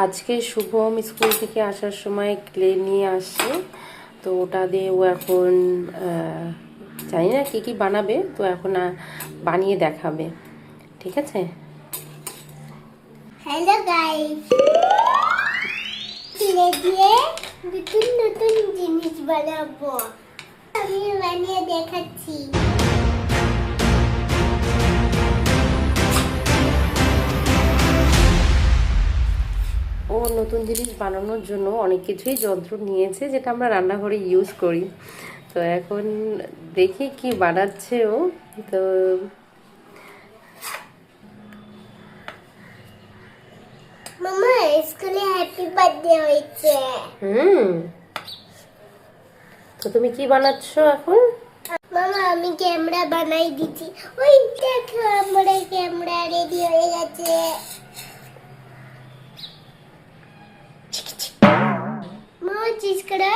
আজকে শুভম স্কুল থেকে আসার সময় ক্লে নিয়ে আসে, তো ওটা দিয়ে ও এখন জানি না কী কী বানাবে, তো এখন বানিয়ে দেখাবে। ঠিক আছে? হ্যালো গাইস, ক্লে দিয়ে নতুন নতুন জিনিস বানাবো। আমি বানিয়ে দেখাচ্ছি। ও নতুন জিনিস বানানোর জন্য অনেক কিছুই যন্ত্র নিয়েছে, যেটা আমরা রান্নাঘরে ইউজ করি। তো এখন দেখি কি বানাচ্ছে ও। তো মামা, স্কুলে হ্যাপি বার্থডে হয়েছে। তো তুমি কি বানাচ্ছ এখন? মামা, আমি ক্যামেরা বানাই দিচ্ছি। ওই দেখো, আমার ক্যামেরা রেডি হয়ে গেছে। মামা, চিজ করো।